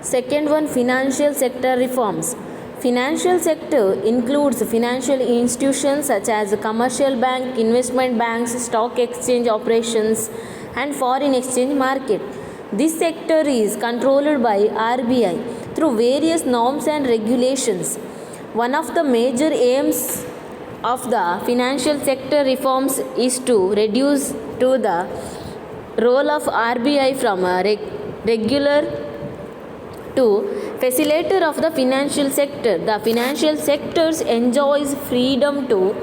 Second one, financial sector reforms. Financial sector includes financial institutions such as commercial bank, investment banks, stock exchange operations, and foreign exchange market. This sector is controlled by RBI through various norms and regulations. One of the major aims of the financial sector reforms is to reduce to the role of RBI from a regular to facilitator of the financial sector. The financial sectors enjoys freedom to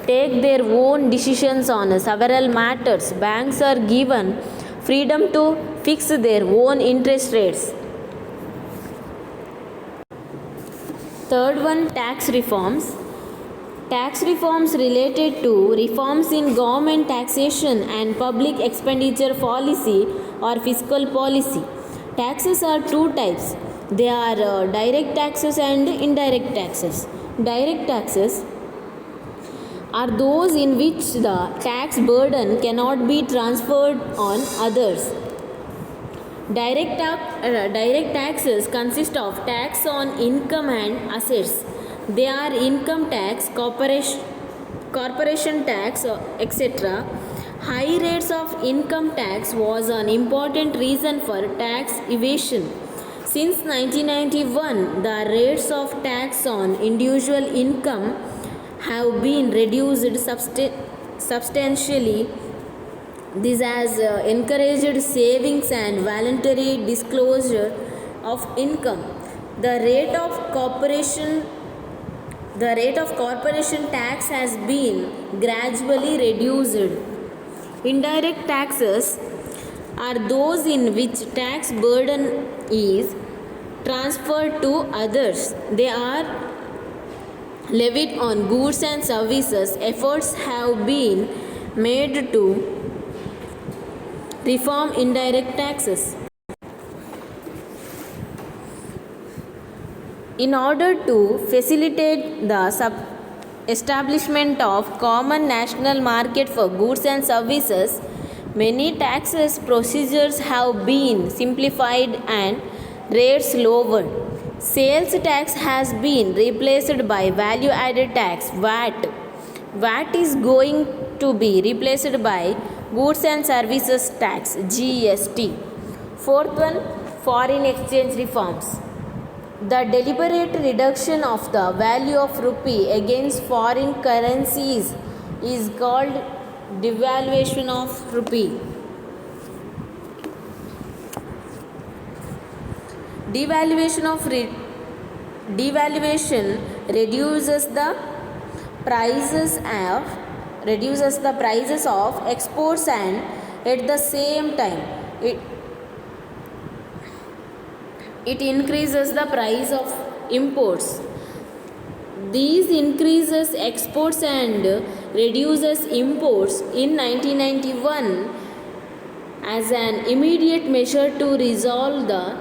take their own decisions on several matters. Banks are given freedom to fix their own interest rates. Third one, tax reforms. Tax reforms related to reforms in government taxation and public expenditure policy or fiscal policy. Taxes are two types. They are direct taxes and indirect taxes. Direct taxes are those in which the tax burden cannot be transferred on others. Direct taxes consist of tax on income and assets. They are income tax, corporation tax, etc. High rates of income tax was an important reason for tax evasion. Since 1991, the rates of tax on individual income have been reduced substantially. This has encouraged savings and voluntary disclosure of income. The rate of corporation tax has been gradually reduced. Indirect taxes are those in which tax burden is transferred to others. They are levied on goods and services. Efforts have been made to reform indirect taxes. In order to facilitate the establishment of common national market for goods and services, many taxes procedures have been simplified and rates lowered. Sales tax has been replaced by value added tax VAT. VAT is going to be replaced by goods and services tax GST. Fourth one, foreign exchange reforms. The deliberate reduction of the value of rupee against foreign currencies is called devaluation of rupee. Devaluation reduces the prices of exports and at the same time it increases the price of imports. These increases exports and reduces imports in 1991 as an immediate measure to resolve the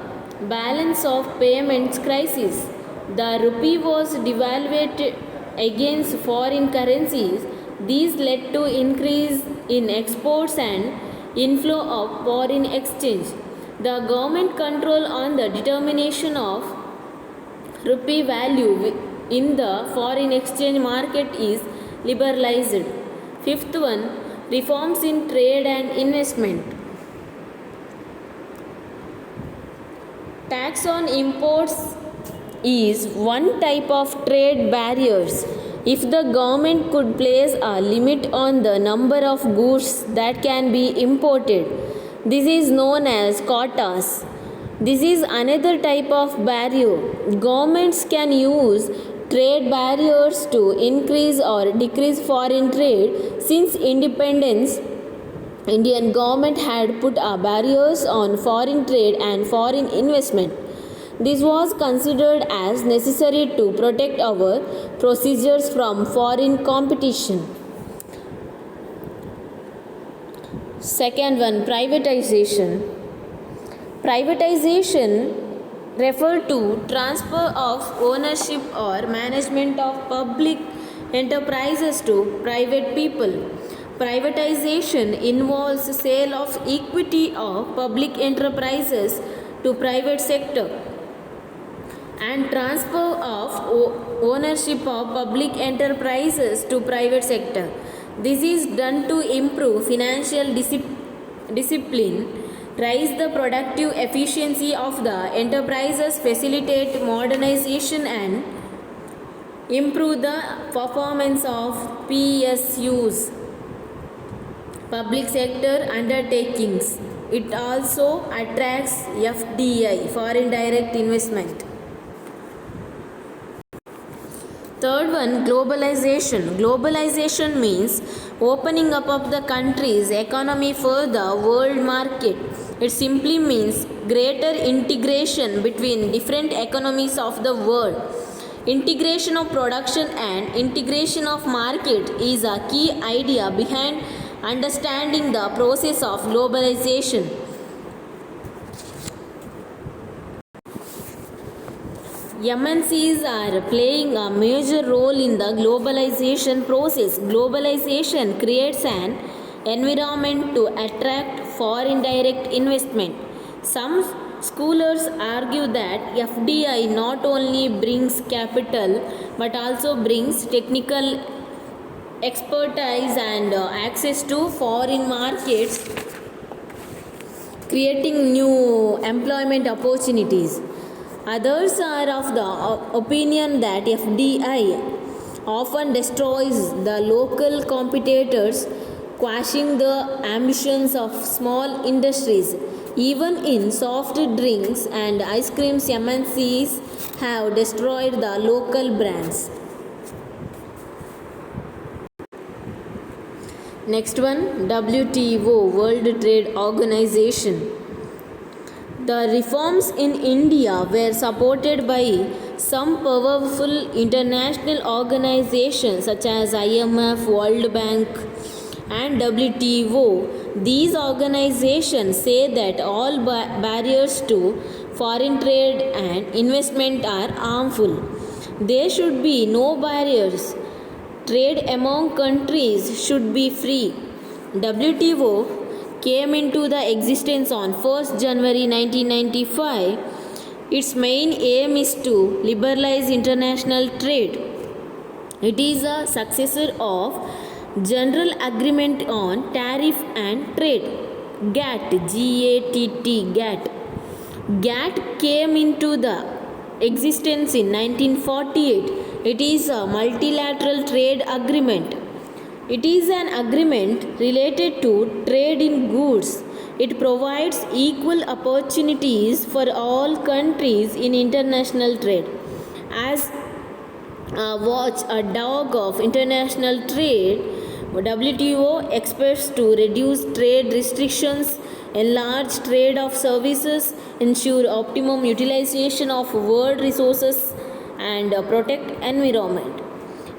balance of payments crisis. The rupee was devalued against foreign currencies. These led to increase in exports and inflow of foreign exchange. The government control on the determination of rupee value in the foreign exchange market is liberalized. Fifth one, reforms in trade and investment. Tax on imports is one type of trade barriers. If the government could place a limit on the number of goods that can be imported, this is known as quotas. This is another type of barrier. Governments can use trade barriers to increase or decrease foreign trade. Since independence, Indian government had put barriers on foreign trade and foreign investment. This was considered as necessary to protect our procedures from foreign competition. Second one, privatization. Privatization refer to transfer of ownership or management of public enterprises to private people. Privatization involves sale of equity of public enterprises to private sector. and transfer of ownership of public enterprises to private sector. This is done to improve financial discipline, raise the productive efficiency of the enterprises, facilitate modernization, and improve the performance of PSUs, public sector undertakings. It also attracts FDI, foreign direct investment. Third one, globalization. Globalization means opening up of the country's economy for the world market. It simply means greater integration between different economies of the world. Integration of production and integration of market is a key idea behind understanding the process of globalization. MNCs are playing a major role in the globalization process. Globalization creates an environment to attract foreign direct investment. Some scholars argue that FDI not only brings capital but also brings technical expertise and access to foreign markets, creating new employment opportunities. Others are of the opinion that FDI often destroys the local competitors, quashing the ambitions of small industries. Even in soft drinks and ice creams, MNCs have destroyed the local brands. Next one, WTO, World Trade Organization. The reforms in India were supported by some powerful international organizations such as IMF, World Bank, and WTO. These organizations say that all barriers to foreign trade and investment are harmful. There should be no barriers. Trade among countries should be free. WTO came into the existence on 1st January 1995. Its main aim is to liberalize international trade. It is a successor of General Agreement on Tariff and Trade, GATT, GATT, GATT. GATT came into the existence in 1948. It is a multilateral trade agreement. It is an agreement related to trade in goods. It provides equal opportunities for all countries in international trade. As a watchdog of international trade, WTO expects to reduce trade restrictions, enlarge trade of services, ensure optimum utilization of world resources, and protect environment.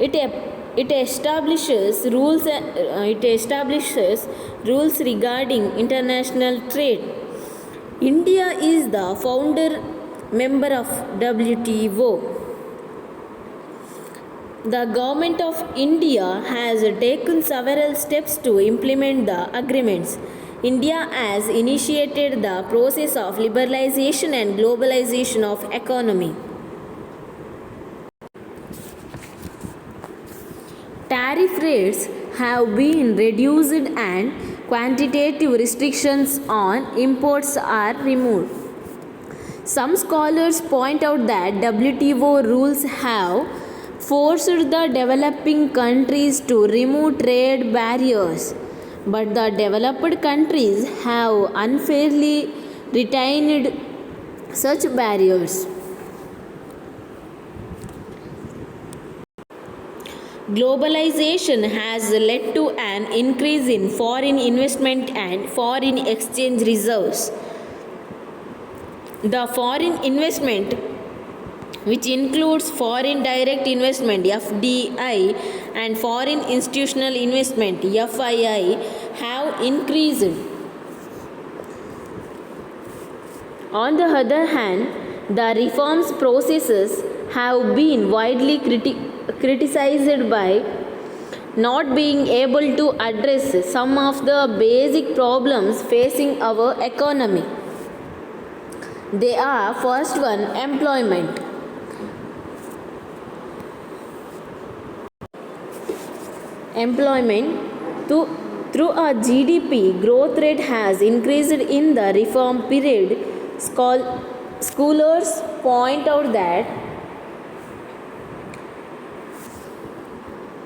It establishes rules regarding international trade. India is the founder member of WTO. The government of India has taken several steps to implement the agreements. India has initiated the process of liberalization and globalization of economy. Tariff rates have been reduced and quantitative restrictions on imports are removed. Some scholars point out that WTO rules have forced the developing countries to remove trade barriers, but the developed countries have unfairly retained such barriers. Globalization has led to an increase in foreign investment and foreign exchange reserves. The foreign investment, which includes foreign direct investment FDI and foreign institutional investment FII, have increased. On the other hand, the reforms processes have been widely criticized by not being able to address some of the basic problems facing our economy. They are: first one, employment. employment through a GDP growth rate has increased in the reform period. Scholars point out that